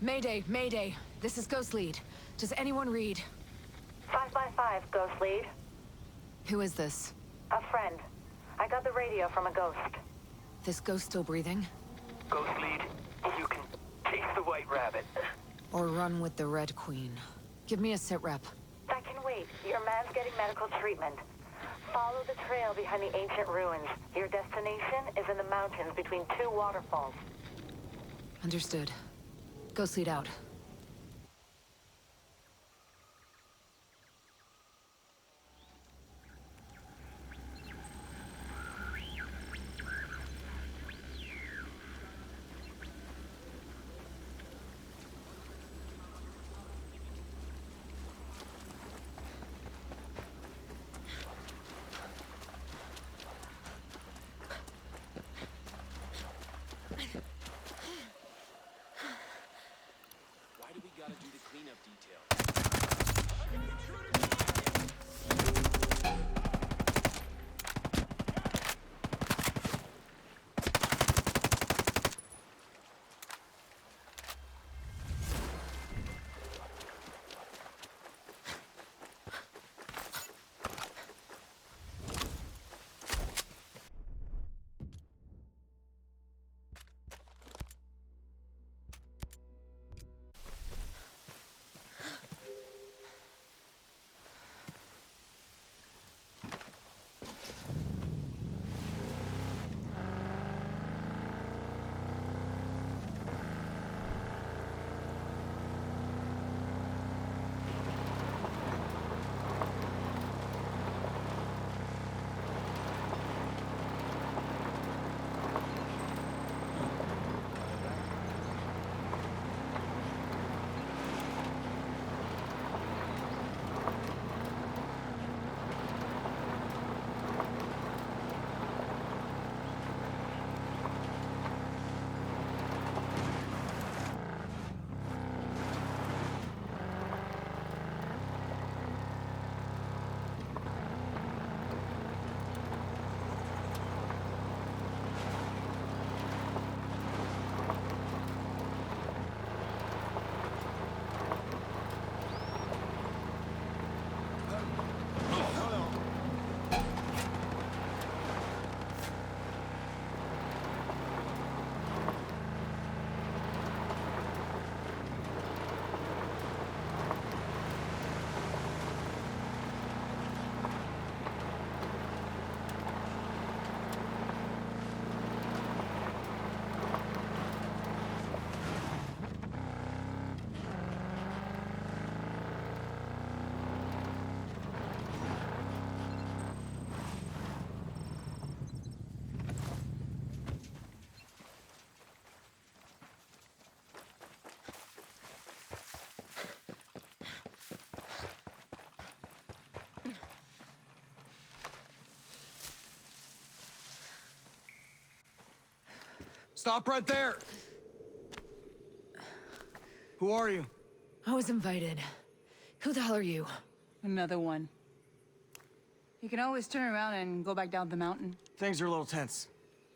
Mayday, Mayday. This is Ghost Lead. Does anyone read? 5 by 5, Ghost Lead. Who is this? A friend. I got the radio from a ghost. This ghost still breathing? Ghost Lead, you can chase the White Rabbit. Or run with the Red Queen? Give me a sit rep. That can wait. Your man's getting medical treatment. Follow the trail behind the ancient ruins. Your destination is in the mountains between two waterfalls. Understood. Ghost Lead out. Why do we gotta do the cleanup detail? Stop right there! Who are you? I was invited. Who the hell are you? Another one. You can always turn around and go back down the mountain. Things are a little tense,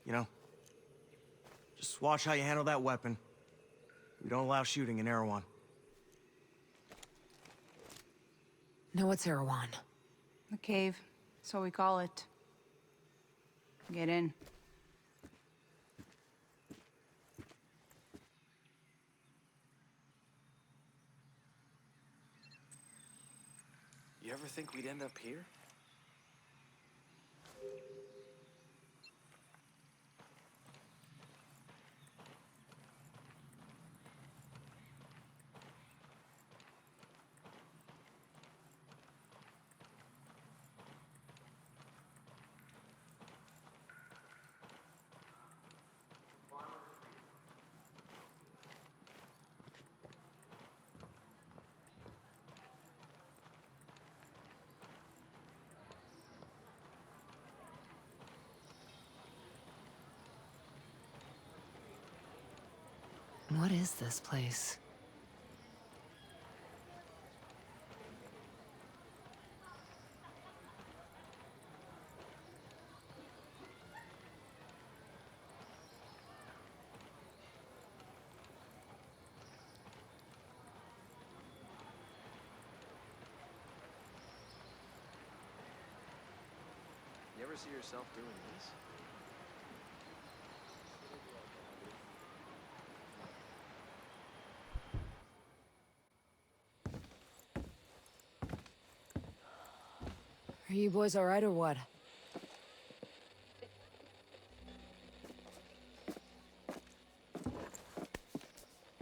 you know? Just watch how you handle that weapon. We don't allow shooting in Erewhon. No, what's Erewhon? The cave. That's what we call it. Get in. You ever think we'd end up here? What is this place? ever see yourself doing this? Are you boys alright or what?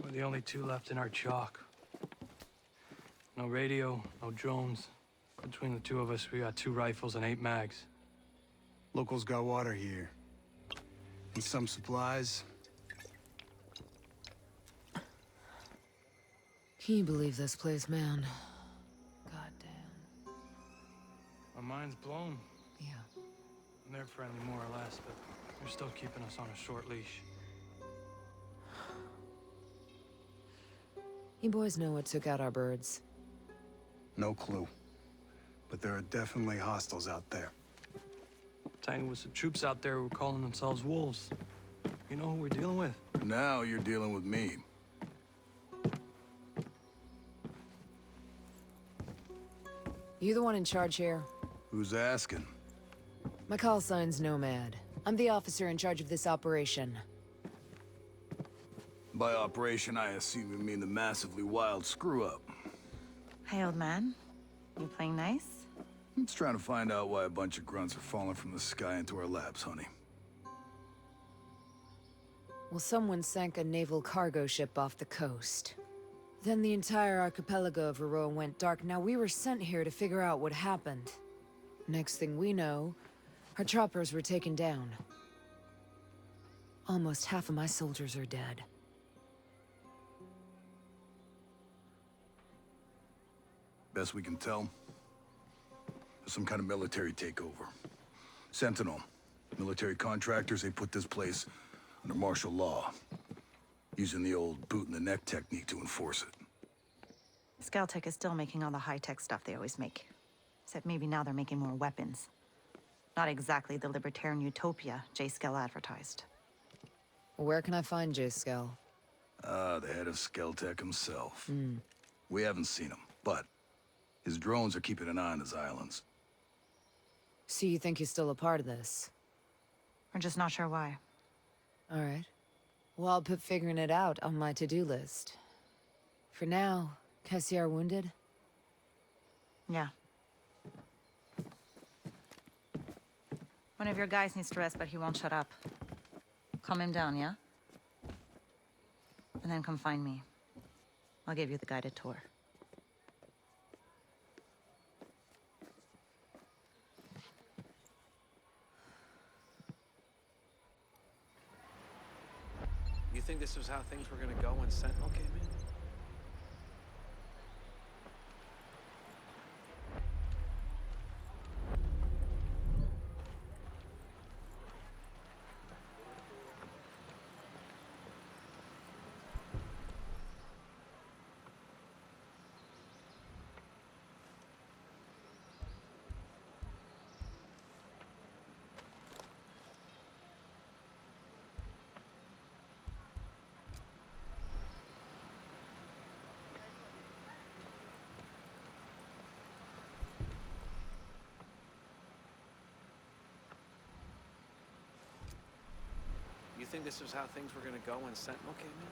We're the only two left in our chalk. No radio, no drones. Between the two of us, we got 2 rifles and 8 mags. Locals got water here. And some supplies. Can you believe this place, man? Goddamn. My mind's blown. Yeah. And they're friendly more or less, but they're still keeping us on a short leash. You boys know what took out our birds. No clue. But there are definitely hostiles out there. Tangled with some troops out there who were calling themselves wolves. You know who we're dealing with? Now you're dealing with me. You the one in charge here? Who's asking? My call sign's Nomad. I'm the officer in charge of this operation. By operation, I assume you mean the massively wild screw-up. Hey, old man. You playing nice? I'm just trying to find out why a bunch of grunts are falling from the sky into our laps, honey. Well, someone sank a naval cargo ship off the coast. Then the entire archipelago of Aroa went dark. Now we were sent here to figure out what happened. Next thing we know, our choppers were taken down. Almost half of my soldiers are dead. Best we can tell, there's some kind of military takeover. Sentinel, military contractors, they put this place under martial law, using the old boot-in-the-neck technique to enforce it. Skeltech is still making all the high-tech stuff they always make. Except maybe now they're making more weapons. Not exactly the libertarian utopia J. Skell advertised. Where can I find J. Skell? The head of Skeltech himself. We haven't seen him, but his drones are keeping an eye on his islands. So you think he's still a part of this? We're just not sure why. Alright. Well, I'll put figuring it out on my to-do list. For now, Cassie are wounded? Yeah. One of your guys needs to rest, but he won't shut up. Calm him down, yeah? And then come find me. I'll give you the guided tour. You think this was how things were gonna go when Sentinel came in? You think this was how things were gonna go when Sentinel came in?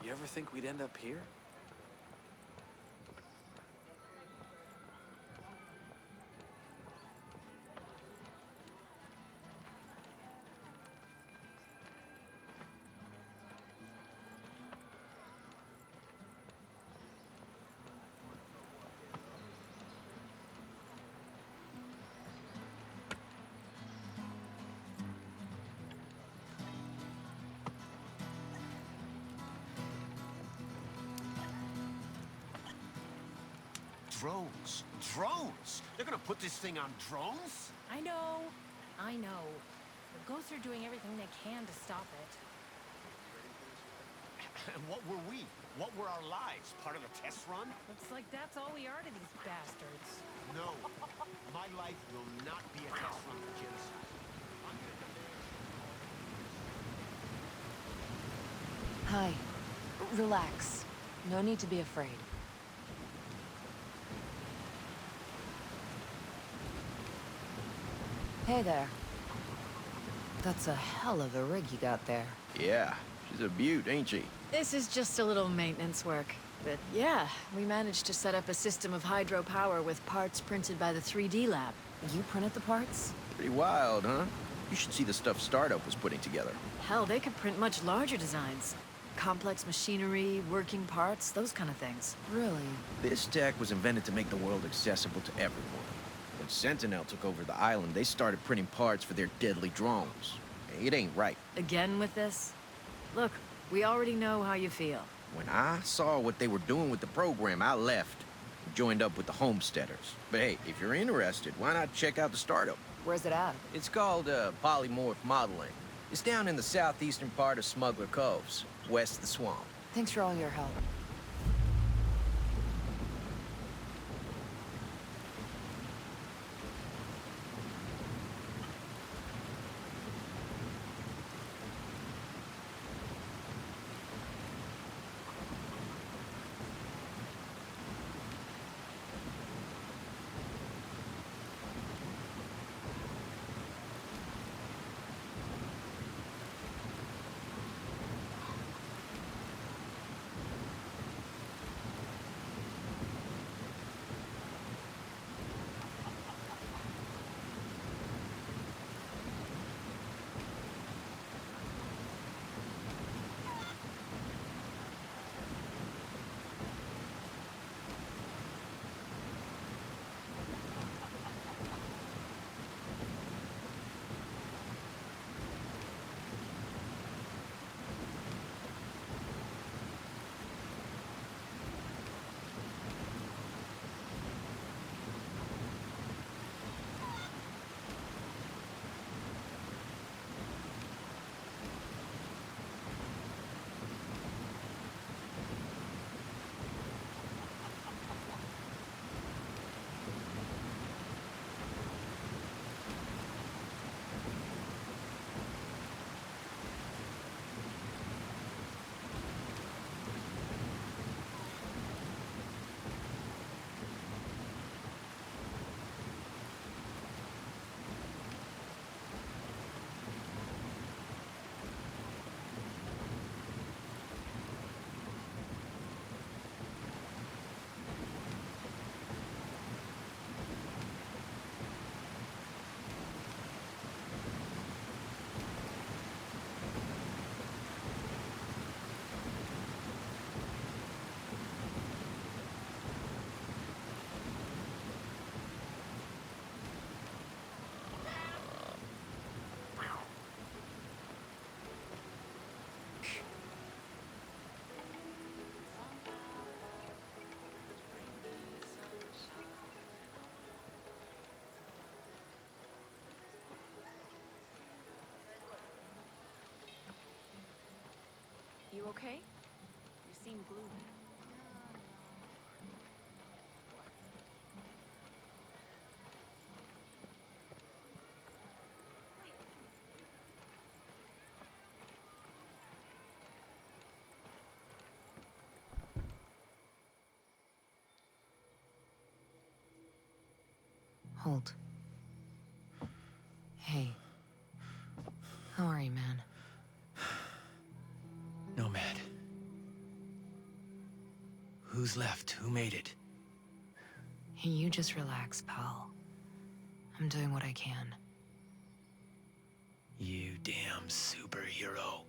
You ever think we'd end up here? Drones. Drones? They're gonna put this thing on drones? I know. The ghosts are doing everything they can to stop it. And what were we? What were our lives? Part of the test run? Looks like that's all we are to these bastards. No. My life will not be a test run for genocide. Hi. Relax. No need to be afraid. Hey there. That's a hell of a rig you got there. Yeah, she's a beaut, ain't she? This is just a little maintenance work. But yeah, we managed to set up a system of hydropower with parts printed by the 3D lab. You printed the parts? Pretty wild, huh? You should see the stuff Startup was putting together. Hell, they could print much larger designs. Complex machinery, working parts, those kind of things. Really? This tech was invented to make the world accessible to everyone. When Sentinel took over the island, they started printing parts for their deadly drones. It ain't right. Again with this? Look, we already know how you feel. When I saw what they were doing with the program, I left. Joined up with the Homesteaders. But hey, if you're interested, why not check out the Startup? Where's it at? It's called Polymorph Modeling. It's down in the southeastern part of Smuggler Coves, west of the swamp. Thanks for all your help. You okay? You seem blue. Hold. Hey. How are you, man? Nomad. Who's left? Who made it? Hey, you just relax, pal. I'm doing what I can. You damn superhero.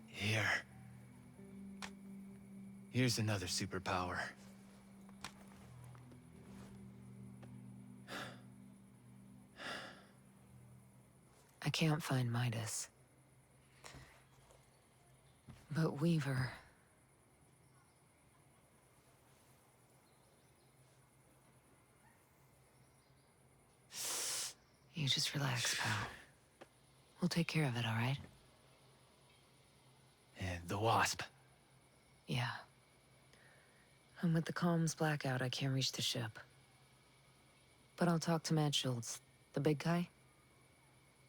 Here. Here's another superpower. I can't find Midas. But Weaver... You just relax, pal. We'll take care of it, all right? And the Wasp. Yeah. And with the comms blackout, I can't reach the ship. But I'll talk to Matt Schultz, the big guy.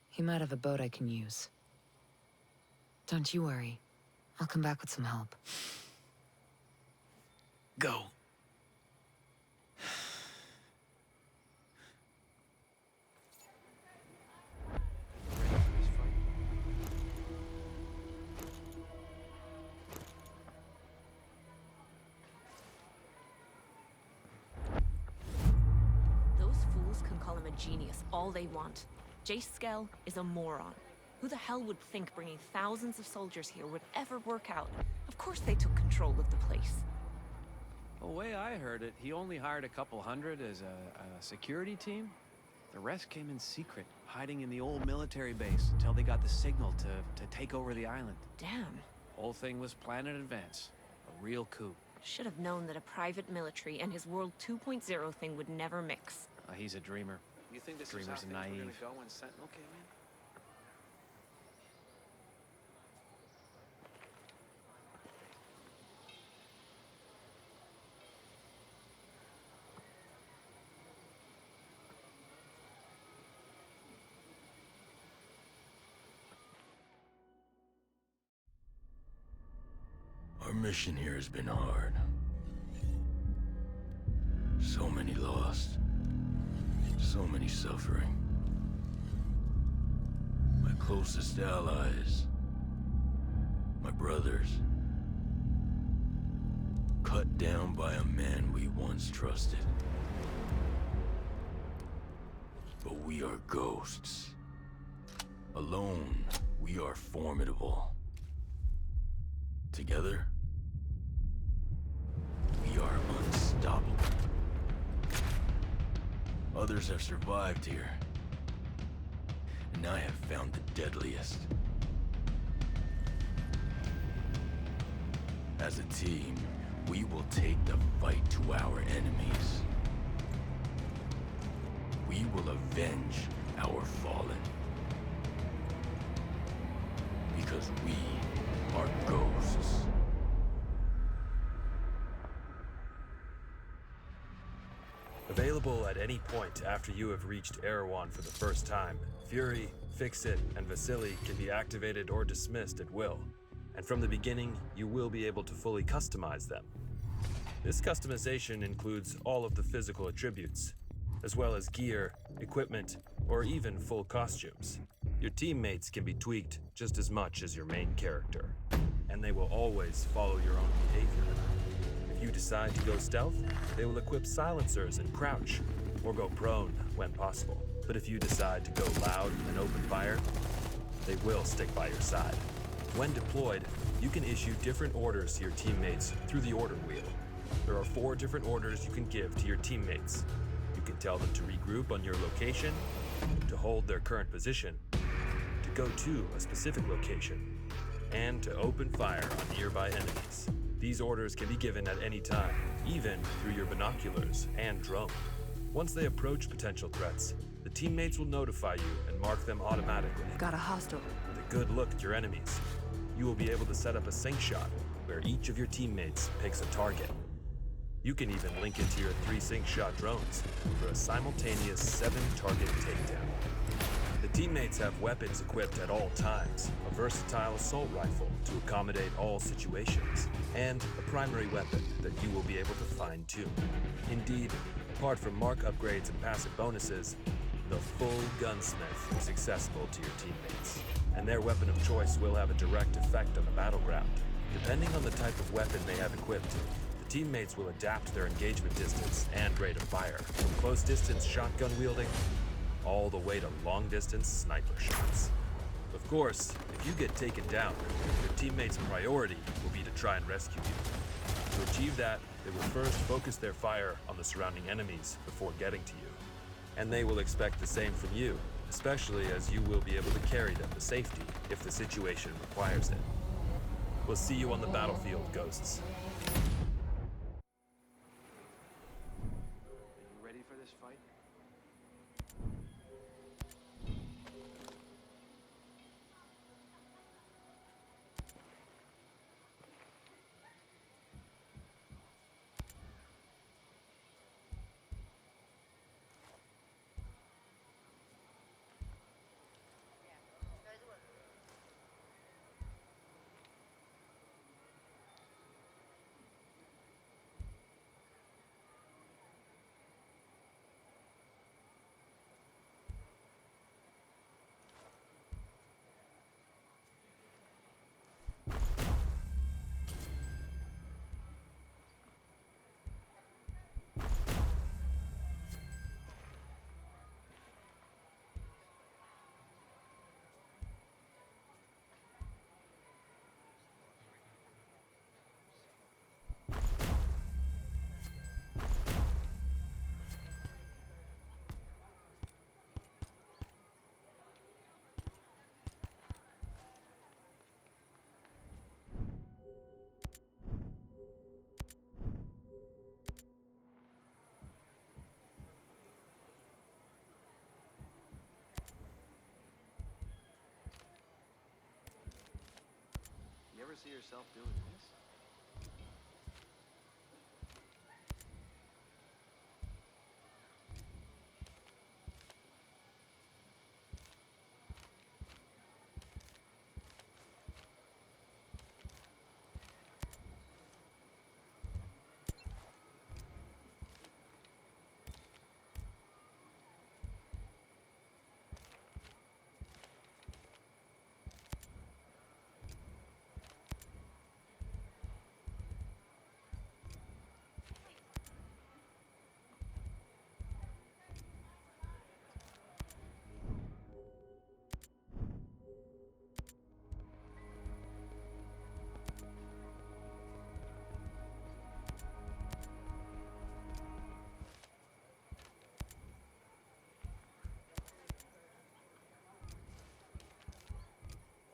He might have a boat I can use. Don't you worry. I'll come back with some help. Go. Those fools can call him a genius all they want. Jace Skell is a moron. Who the hell would think bringing thousands of soldiers here would ever work out? Of course they took control of the place. The way I heard it, he only hired a couple hundred as a security team. The rest came in secret, hiding in the old military base until they got the signal to take over the island. Damn. Whole thing was planned in advance. A real coup. Should have known that a private military and his World 2.0 thing would never mix. He's a dreamer. You think this Dreamers is how are things were gonna naive. go when Sentinel came in? Our mission here has been hard. So many lost. So many suffering. My closest allies. My brothers. Cut down by a man we once trusted. But we are ghosts. Alone, we are formidable. Together, we are unstoppable. Others have survived here, and I have found the deadliest. As a team, we will take the fight to our enemies. We will avenge our fallen. Because we are ghosts. Available at any point after you have reached Erewhon for the first time, Fury, Fix-It, and Vasily can be activated or dismissed at will. And from the beginning, you will be able to fully customize them. This customization includes all of the physical attributes, as well as gear, equipment, or even full costumes. Your teammates can be tweaked just as much as your main character, and they will always follow your own behavior. If you decide to go stealth, they will equip silencers and crouch, or go prone when possible. But if you decide to go loud and open fire, they will stick by your side. When deployed, you can issue different orders to your teammates through the order wheel. There are 4 different orders you can give to your teammates. You can tell them to regroup on your location, to hold their current position, to go to a specific location, and to open fire on nearby enemies. These orders can be given at any time, even through your binoculars and drone. Once they approach potential threats, the teammates will notify you and mark them automatically. Got a hostile. With a good look at your enemies, you will be able to set up a sync shot where each of your teammates picks a target. You can even link into your 3 sync shot drones for a simultaneous 7-target takedown. The teammates have weapons equipped at all times, a versatile assault rifle to accommodate all situations, and a primary weapon that you will be able to fine-tune. Indeed, apart from mark upgrades and passive bonuses, the full gunsmith is accessible to your teammates, and their weapon of choice will have a direct effect on the battleground. Depending on the type of weapon they have equipped, the teammates will adapt their engagement distance and rate of fire, from close-distance shotgun wielding all the way to long-distance sniper shots. Of course, if you get taken down, your teammates' priority will be to try and rescue you. To achieve that, they will first focus their fire on the surrounding enemies before getting to you. And they will expect the same from you, especially as you will be able to carry them to safety if the situation requires it. We'll see you on the battlefield, ghosts. Are you ready for this fight? You ever see yourself doing this?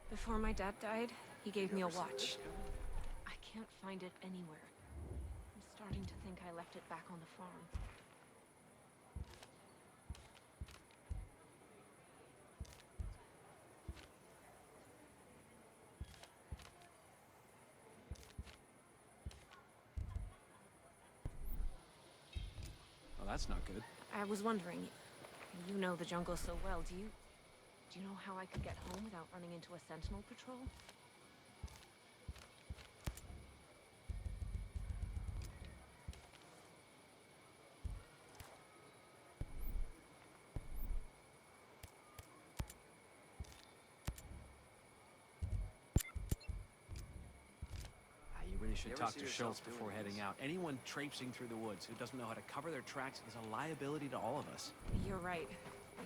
Before my dad died, he gave me a watch. I can't find it anywhere. I'm starting to think I left it back on the farm. Well, that's not good. I was wondering, you know the jungle so well, do you know how I could get home without running into a sentinel patrol? You really should talk to Schultz before heading out. Anyone traipsing through the woods who doesn't know how to cover their tracks is a liability to all of us. You're right. Yeah,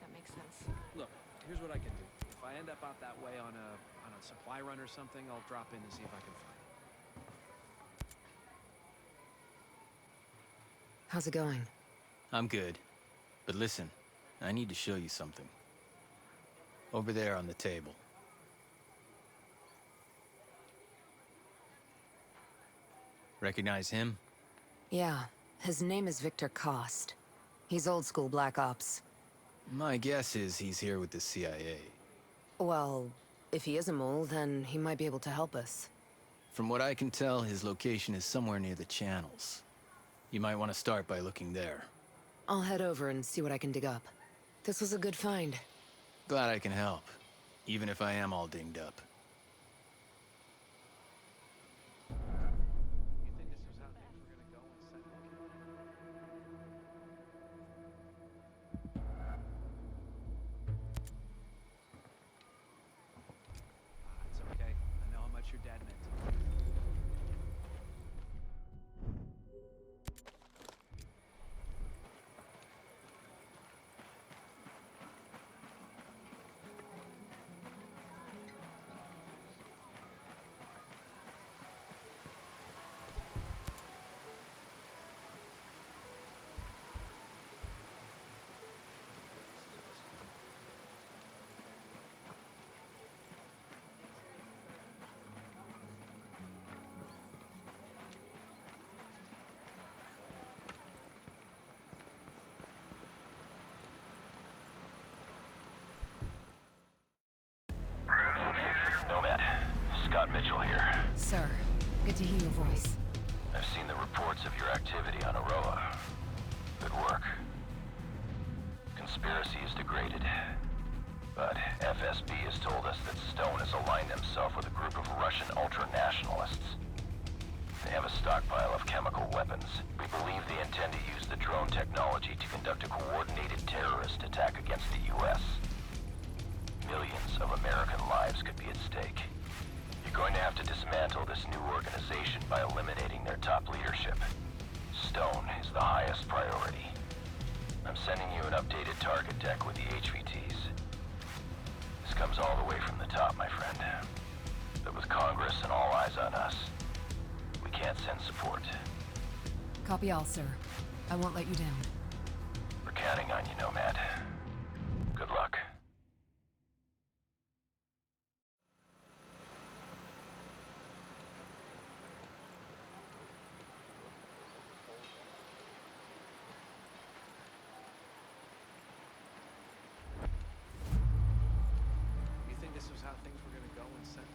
that makes sense. Look, here's what I can do. If I end up out that way on a supply run or something, I'll drop in to see if I can find it. How's it going? I'm good. But listen, I need to show you something. Over there on the table. Recognize him? Yeah, his name is Victor Cost. He's old school Black Ops. My guess is he's here with the CIA. Well, if he is a mole, then he might be able to help us. From what I can tell, his location is somewhere near the channels. You might want to start by looking there. I'll head over and see what I can dig up. This was a good find. Glad I can help, even if I am all dinged up. Mitchell here. Sir, good to hear your voice. I've seen the reports of your activity on Aroa. Good work. Conspiracy is degraded. But FSB has told us that Stone has aligned himself with a group of Russian ultra-nationalists. They have a stockpile of chemical weapons. We believe they intend to use the drone technology to conduct a coordinated terrorist attack against the U.S. Millions of American lives could be at stake. You're going to have to dismantle this new organization by eliminating their top leadership. Stone is the highest priority. I'm sending you an updated target deck with the HVTs. This comes all the way from the top, my friend. But with Congress and all eyes on us, we can't send support. Copy all, sir. I won't let you down. We're counting on you, Nomad. Good luck. You think this was how things were gonna go in Central?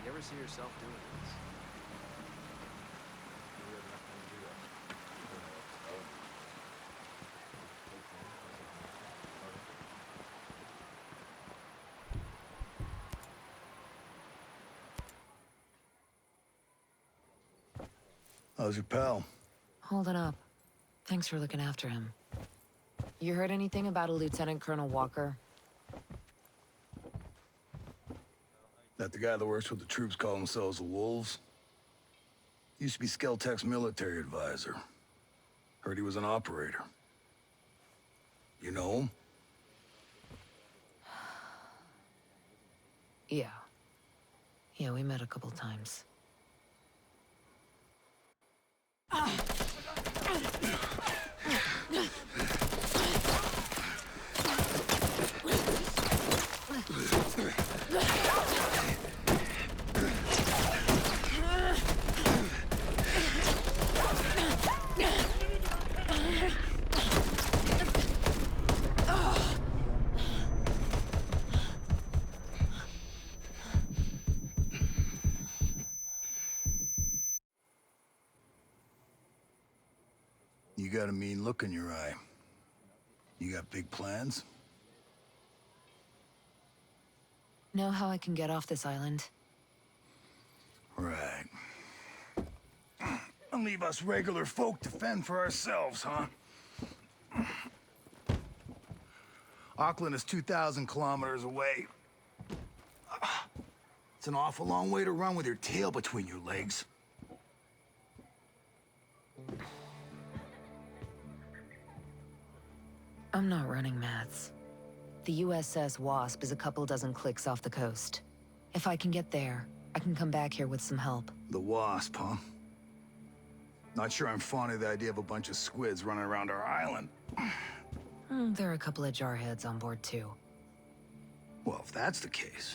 You ever see yourself doing this? How's your pal? Holding up. Thanks for looking after him. You heard anything about a Lieutenant Colonel Walker? That the guy that works with the troops call themselves the Wolves? Used to be Skeltech's military advisor. Heard he was an operator. You know him? Yeah. Yeah, we met a couple times. You got a mean look in your eye. You got big plans? Know how I can get off this island? Right. And leave us regular folk to fend for ourselves, huh? Auckland is 2,000 kilometers away. It's an awful long way to run with your tail between your legs. I'm not running, Mads. The USS Wasp is a couple dozen clicks off the coast. If I can get there, I can come back here with some help. The Wasp, huh? Not sure I'm fond of the idea of a bunch of squids running around our island. There are a couple of jarheads on board, too. Well, if that's the case...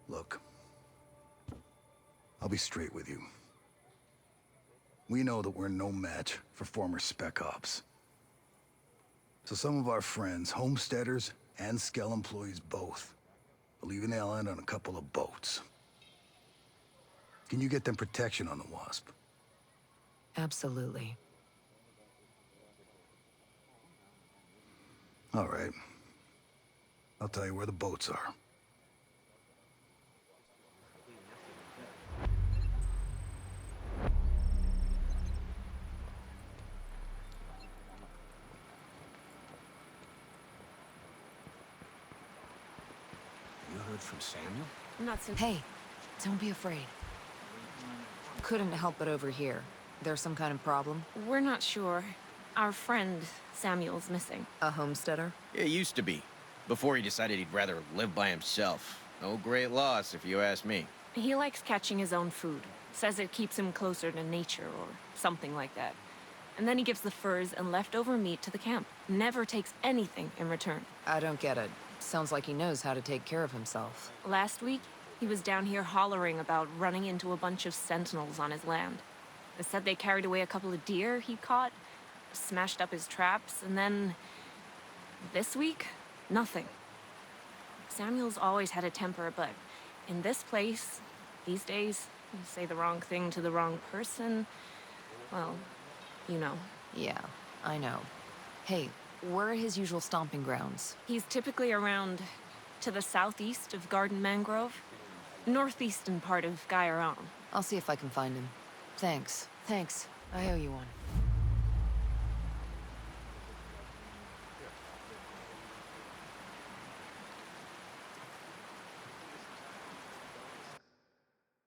Look, I'll be straight with you. We know that we're no match for former Spec Ops. So some of our friends, homesteaders and Skell employees both, are leaving the island on a couple of boats. Can you get them protection on the Wasp? Absolutely. All right. I'll tell you where the boats are. from Samuel? Not so. Hey, don't be afraid. Couldn't help but overhear. There's some kind of problem? We're not sure. Our friend, Samuel's missing. A homesteader? It used to be, before he decided he'd rather live by himself. No great loss, if you ask me. He likes catching his own food. Says it keeps him closer to nature or something like that. And then he gives the furs and leftover meat to the camp. Never takes anything in return. I don't get it. Sounds like he knows how to take care of himself. Last week, he was down here hollering about running into a bunch of sentinels on his land. They said they carried away a couple of deer he caught, smashed up his traps, and then... this week, nothing. Samuel's always had a temper, but in this place, these days, you say the wrong thing to the wrong person, well, you know. Yeah, I know. Hey, where are his usual stomping grounds? He's typically around to the southeast of Garden Mangrove, northeastern part of Gaiaron. I'll see if I can find him. Thanks. I owe you one.